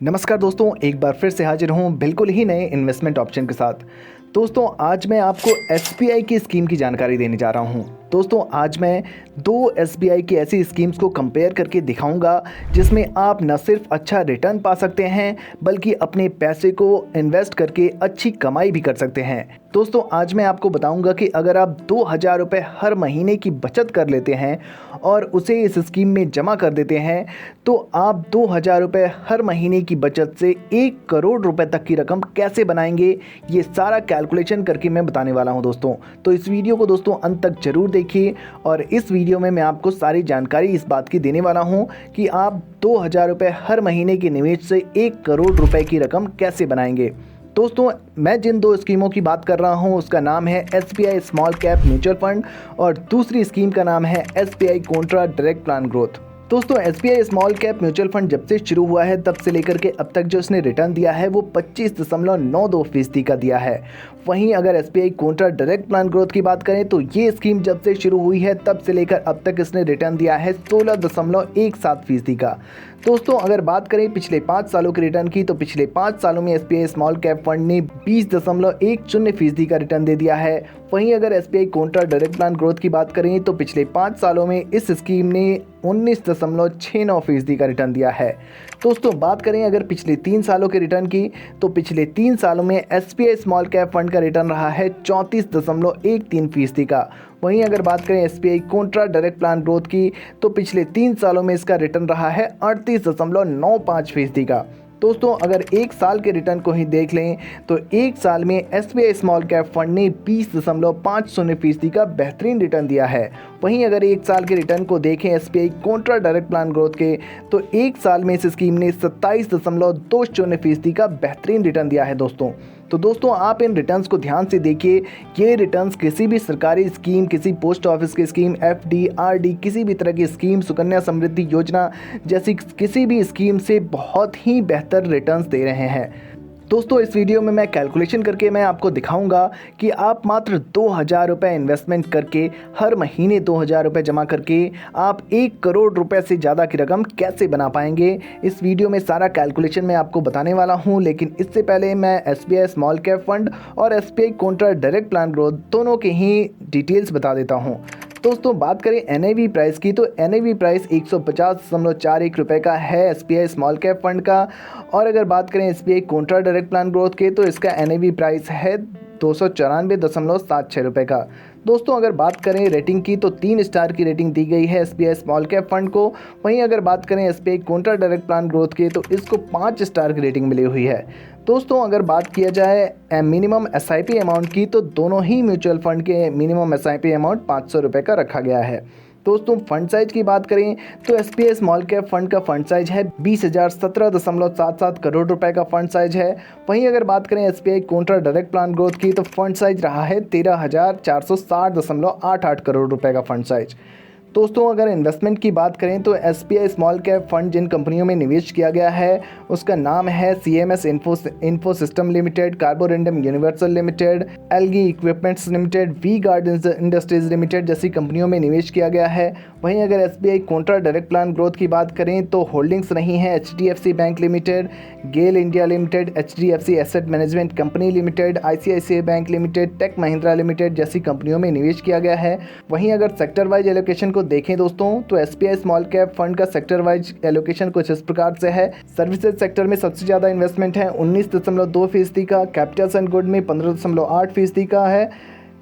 नमस्कार दोस्तों, एक बार फिर से हाजिर हूँ बिल्कुल ही नए इन्वेस्टमेंट ऑप्शन के साथ। दोस्तों आज मैं आपको एसबीआई की स्कीम की जानकारी देने जा रहा हूँ। दोस्तों आज मैं दो एसबीआई की ऐसी स्कीम्स को कंपेयर करके दिखाऊंगा जिसमें आप न सिर्फ अच्छा रिटर्न पा सकते हैं बल्कि अपने पैसे को इन्वेस्ट करके अच्छी कमाई भी कर सकते हैं। दोस्तों आज मैं आपको बताऊंगा कि अगर आप 2,000 रुपये हर महीने की बचत कर लेते हैं और उसे इस स्कीम में जमा कर देते हैं तो आप 2,000 रुपये हर महीने की बचत से 1 करोड़ रुपए तक की रकम कैसे बनाएंगे, ये सारा कैलकुलेशन करके मैं बताने वाला हूं दोस्तों। तो इस वीडियो को दोस्तों अंत तक जरूर देखिए और इस वीडियो में मैं आपको सारी जानकारी इस बात की देने वाला हूं कि आप 2,000 रुपये हर महीने के निवेश से 1 करोड़ रुपए की रकम कैसे बनाएंगे। दोस्तों मैं जिन दो स्कीमों की बात कर रहा हूं उसका नाम है SBI small cap mutual fund और दूसरी स्कीम का नाम है SBI contra direct plan growth. दोस्तों SBI small cap mutual fund जब से शुरू हुआ है तब से लेकर के अब तक जो इसने रिटर्न दिया है वो 25.92% का दिया है। वहीं अगर SBI contra direct plan growth की बात करें तो ये स्कीम जब से शुरू हुई है तब से लेकर अब तक इसने रिटर्न दिया है 16.17% का। दोस्तों अगर बात करें पिछले 5 सालों के रिटर्न की तो पिछले 5 सालों में एसबीआई स्मॉल कैप फंड ने 20.10% का रिटर्न दे दिया है। वहीं अगर SBI contra direct plan growth की बात करें तो पिछले 5 सालों में इस स्कीम ने 19.69% का रिटर्न दिया है। दोस्तों बात करें अगर पिछले 3 सालों के रिटर्न की तो पिछले 3 सालों में एसबीआई स्मॉल कैप फंड का रिटर्न रहा है 34.13% का। वहीं अगर बात करें SBI contra direct plan growth की तो पिछले 3 सालों में इसका रिटर्न रहा है 38.95% का। दोस्तों अगर एक साल के रिटर्न को ही देख लें तो एक साल में एसबीआई स्मॉल कैप फंड ने 20.50% का बेहतरीन रिटर्न दिया है। वहीं अगर एक साल के रिटर्न को देखें SBI contra direct plan growth के तो एक साल में इस स्कीम ने 27.20% का बेहतरीन रिटर्न दिया है दोस्तों। तो दोस्तों आप इन रिटर्न्स को ध्यान से देखिए। ये रिटर्न्स किसी भी सरकारी स्कीम, किसी पोस्ट ऑफिस की स्कीम, एफडी, आरडी, किसी भी तरह की स्कीम, सुकन्या समृद्धि योजना जैसी किसी भी स्कीम से बहुत ही बेहतर रिटर्न्स दे रहे हैं। दोस्तों इस वीडियो में मैं कैलकुलेशन करके मैं आपको दिखाऊंगा कि आप मात्र 2,000 रुपये इन्वेस्टमेंट करके हर महीने 2,000 रुपये जमा करके आप 1 करोड़ रुपए से ज़्यादा की रकम कैसे बना पाएंगे। इस वीडियो में सारा कैलकुलेशन मैं आपको बताने वाला हूं, लेकिन इससे पहले मैं एसबीआई स्मॉल कैप फंड और SBI contra direct plan growth दोनों के ही डिटेल्स बता देता हूँ। दोस्तों बात करें एनएवी प्राइस की तो एनएवी प्राइस 150.41 रुपये का है एसबीआई स्मॉल कैप फंड का। और अगर बात करें SBI contra direct plan growth के तो इसका एनएवी प्राइस है 294.76 रुपये का। दोस्तों अगर बात करें रेटिंग की तो 3 स्टार की रेटिंग दी गई है एसबीआई स्मॉल कैप फंड को। वहीं अगर बात करें SBI contra direct plan growth के तो इसको 5 स्टार की रेटिंग मिली हुई है। दोस्तों अगर बात किया जाए मिनिमम एसआईपी अमाउंट की तो दोनों ही म्यूचुअल फंड के मिनिमम एसआईपी अमाउंट 500 रुपये का रखा गया है। दोस्तों फंड साइज की बात करें तो एसबीआई स्मॉल कैप फंड का फंड साइज है 20,017.77 करोड़ रुपए का फंड साइज है। वहीं अगर बात करें SBI contra direct plan growth की तो फंड साइज रहा है 13,460.88 करोड़ रुपए का फंड साइज। दोस्तों अगर इन्वेस्टमेंट की बात करें तो एसबीआई स्मॉल कैप फंड जिन कंपनियों में निवेश किया गया है उसका नाम है CMS info system limited, Carborundum Universal limited, Elgi equipments limited, V guard industries limited जैसी कंपनियों में निवेश किया गया है। वहीं अगर SBI contra direct plan growth की बात करें तो होल्डिंग्स नहीं है HDFC bank limited, GAIL India limited, HDFC asset management company limited, ICICI bank limited, tech Mahindra limited जैसी कंपनियों में निवेश किया गया है। वहीं अगर सेक्टर वाइज एलोकेशन को देखें दोस्तों तो एसबीआई स्मॉल कैप फंड का सेक्टर वाइज एलोकेशन कुछ इस प्रकार से है। सर्विसेज सेक्टर में सबसे ज़्यादा इन्वेस्टमेंट है 19.2% का, कैपिटल्स एंड गुड में 15.8% का है,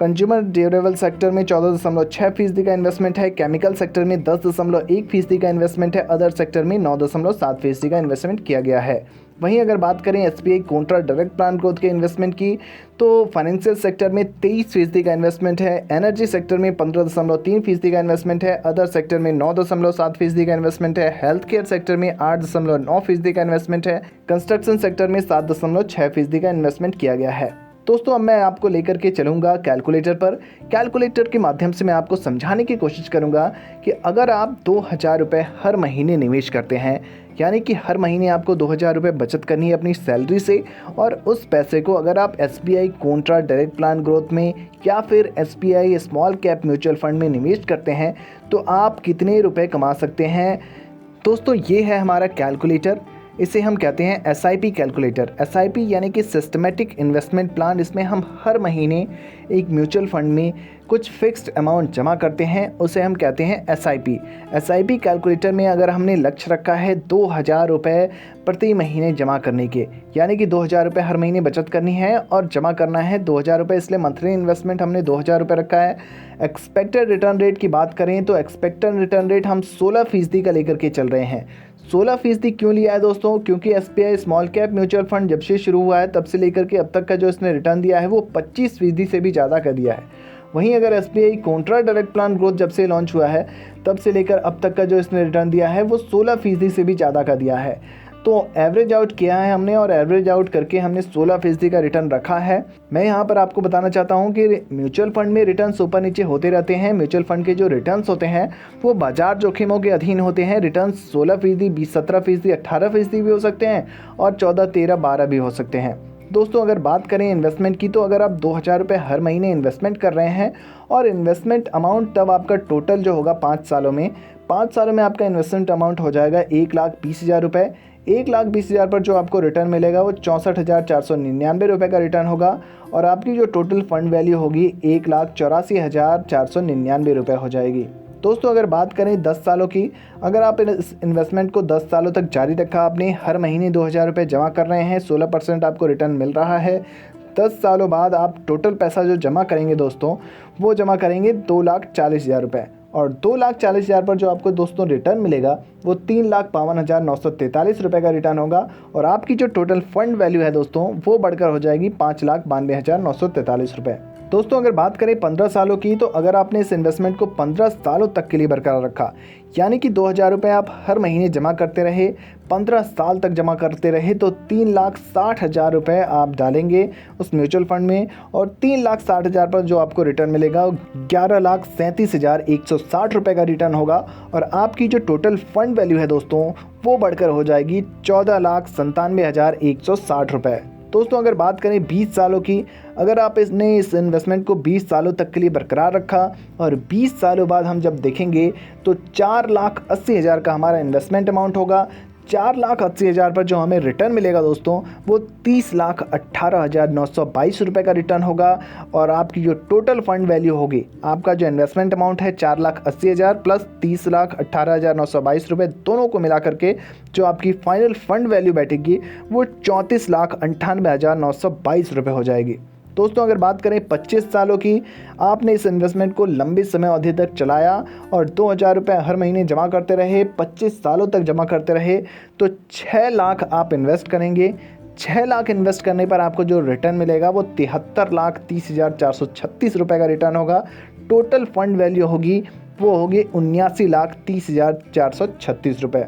कंज्यूमर ड्यूरेबल सेक्टर में 14.6% का इन्वेस्टमेंट है, केमिकल सेक्टर में 10.1% का इन्वेस्टमेंट है, अदर सेक्टर में 9.7% का इन्वेस्टमेंट किया गया है। वहीं अगर बात करें SBI contra direct plan growth के इन्वेस्टमेंट की तो फाइनेंशियल सेक्टर में 23% का इन्वेस्टमेंट है, एनर्जी सेक्टर में 15.3% का इन्वेस्टमेंट है, अदर सेक्टर में 9.7% का इन्वेस्टमेंट है, हेल्थ केयर सेक्टर में 8.9% का इन्वेस्टमेंट है, कंस्ट्रक्शन सेक्टर में 7.6% का इन्वेस्टमेंट किया गया है। दोस्तों अब मैं आपको लेकर के चलूँगा कैलकुलेटर पर। कैलकुलेटर के माध्यम से मैं आपको समझाने की कोशिश करूँगा कि अगर आप 2,000 रुपये हर महीने निवेश करते हैं, यानी कि हर महीने आपको 2,000 रुपये बचत करनी है अपनी सैलरी से, और उस पैसे को अगर आप SBI contra direct plan growth में या फिर SBI small cap mutual fund में निवेश करते हैं तो आप कितने रुपए कमा सकते हैं। दोस्तों ये है हमारा कैलकुलेटर। इसे हम कहते हैं SIP कैलकुलेटर। SIP यानी कि सिस्टमेटिक इन्वेस्टमेंट प्लान। इसमें हम हर महीने एक म्यूचुअल फंड में कुछ फिक्स्ड अमाउंट जमा करते हैं, उसे हम कहते हैं SIP। SIP कैलकुलेटर में अगर हमने लक्ष्य रखा है 2000 रुपये प्रति महीने जमा करने के, यानी कि 2000 रुपये हर महीने बचत करनी है और जमा करना है 2000 रुपये, इसलिए मंथली इन्वेस्टमेंट हमने 2000 रुपये रखा है। एक्सपेक्टेड रिटर्न रेट की बात करें तो एक्सपेक्टेड रिटर्न रेट हम 16% का लेकर के चल रहे हैं। 16% क्यों लिया है दोस्तों? क्योंकि SBI small cap mutual fund जब से शुरू हुआ है तब से लेकर के अब तक का जो इसने रिटर्न दिया है वो 25% से भी ज़्यादा का दिया है। वहीं अगर SBI Contra direct plan growth जब से लॉन्च हुआ है तब से लेकर अब तक का जो इसने रिटर्न दिया है वो 16% से भी ज़्यादा का दिया है। तो एवरेज आउट किया है हमने और एवरेज आउट करके हमने 16% का रिटर्न रखा है। मैं यहाँ पर आपको बताना चाहता हूँ कि म्यूचुअल फंड में रिटर्न्स ऊपर नीचे होते रहते हैं। म्यूचुअल फंड के जो रिटर्न्स होते हैं वो बाजार जोखिमों के अधीन होते हैं। रिटर्न्स 16%, 20, 17%, 18% भी हो सकते हैं और 14, 13, 12 भी हो सकते हैं। दोस्तों अगर बात करें इन्वेस्टमेंट की तो अगर आप 2000 रुपये हर महीने इन्वेस्टमेंट कर रहे हैं और इन्वेस्टमेंट अमाउंट तब आपका टोटल जो होगा 5 सालों में आपका इन्वेस्टमेंट अमाउंट हो जाएगा 1,20,000 रुपये। 1,20,000 पर जो आपको रिटर्न मिलेगा वो 64,499 रुपये का रिटर्न होगा और आपकी जो टोटल फंड वैल्यू होगी 1,84,499 रुपये हो जाएगी। दोस्तों अगर बात करें 10 सालों की, अगर आप इस इन्वेस्टमेंट को 10 सालों तक जारी रखा, आपने हर महीने 2000 रुपये जमा कर रहे हैं, 16% आपको रिटर्न मिल रहा है। 10 सालों बाद आप टोटल पैसा जो जमा करेंगे दोस्तों वो जमा करेंगे 2,40,000 रुपये और 2,40,000 पर जो आपको दोस्तों रिटर्न मिलेगा वो 3,52,943 रुपये का रिटर्न होगा और आपकी जो टोटल फंड वैल्यू है दोस्तों वो बढ़कर हो जाएगी 5,92,943 रुपये। दोस्तों अगर बात करें 15 सालों की तो अगर आपने इस इन्वेस्टमेंट को 15 सालों तक के लिए बरकरार रखा, यानी कि 2000 रुपये आप हर महीने जमा करते रहे, 15 साल तक जमा करते रहे, तो 3,60,000 रुपये आप डालेंगे उस म्यूचुअल फंड में और 3,60,000 पर जो आपको रिटर्न मिलेगा 11,37,160 रुपये का रिटर्न होगा और आपकी जो टोटल फंड वैल्यू है दोस्तों वो बढ़कर हो जाएगी 14,97,160 रुपये। दोस्तों अगर बात करें 20 सालों की, अगर आप इस इन्वेस्टमेंट को 20 सालों तक के लिए बरकरार रखा और 20 सालों बाद हम जब देखेंगे तो 4,80,000 का हमारा इन्वेस्टमेंट अमाउंट होगा। 4,80,000 पर जो हमें रिटर्न मिलेगा दोस्तों वो 30,18,922 रुपये का रिटर्न होगा और आपकी जो टोटल फंड वैल्यू होगी, आपका जो इन्वेस्टमेंट अमाउंट है 4,80,000 प्लस 30,18,922 रुपये, दोनों को मिला करके जो आपकी फाइनल फंड वैल्यू बैठेगी वो 34,98,922 रुपये हो जाएगी। दोस्तों अगर बात करें 25 सालों की, आपने इस इन्वेस्टमेंट को लंबी समय अवधि तक चलाया और 2,000 रुपये हर महीने जमा करते रहे, 25 सालों तक जमा करते रहे, तो 6 लाख आप इन्वेस्ट करेंगे। 6 लाख इन्वेस्ट करने पर आपको जो रिटर्न मिलेगा वो 73,30,436 रुपये का रिटर्न होगा। टोटल फंड वैल्यू होगी वो होगी 79,30,436 रुपये।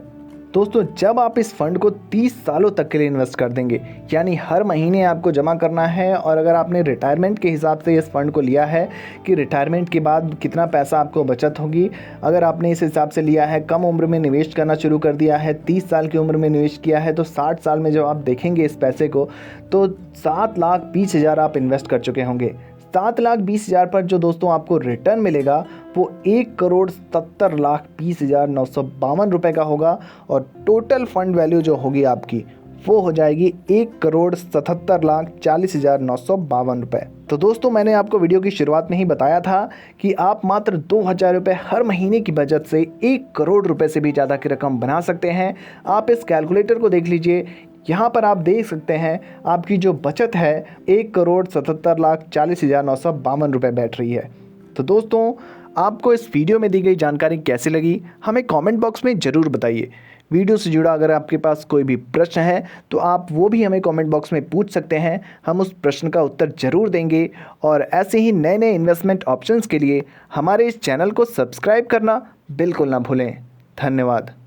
दोस्तों जब आप इस फंड को 30 सालों तक के लिए इन्वेस्ट कर देंगे, यानी हर महीने आपको जमा करना है और अगर आपने रिटायरमेंट के हिसाब से इस फंड को लिया है कि रिटायरमेंट के बाद कितना पैसा आपको बचत होगी, अगर आपने इस हिसाब से लिया है, कम उम्र में निवेश करना शुरू कर दिया है, 30 साल की उम्र में निवेश किया है, तो 60 साल में जब आप देखेंगे इस पैसे को तो 7,20,000 आप इन्वेस्ट कर चुके होंगे। 7,20,000 पर जो दोस्तों आपको रिटर्न मिलेगा वो 1,70,20,952 रुपये का होगा और टोटल फंड वैल्यू जो होगी आपकी वो हो जाएगी 1,77,40,952 रुपये। तो दोस्तों मैंने आपको वीडियो की शुरुआत में ही बताया था कि आप मात्र 2,000 रुपये हर महीने की बचत से 1 करोड़ रुपये से भी ज़्यादा की रकम बना सकते हैं। आप इस कैलकुलेटर को देख लीजिए, यहाँ पर आप देख सकते हैं आपकी जो बचत है 1,77,40,952 रुपये बैठ रही है। तो दोस्तों आपको इस वीडियो में दी गई जानकारी कैसी लगी हमें कमेंट बॉक्स में ज़रूर बताइए। वीडियो से जुड़ा अगर आपके पास कोई भी प्रश्न है तो आप वो भी हमें कमेंट बॉक्स में पूछ सकते हैं, हम उस प्रश्न का उत्तर ज़रूर देंगे। और ऐसे ही नए नए इन्वेस्टमेंट ऑप्शंस के लिए हमारे इस चैनल को सब्सक्राइब करना बिल्कुल ना भूलें। धन्यवाद।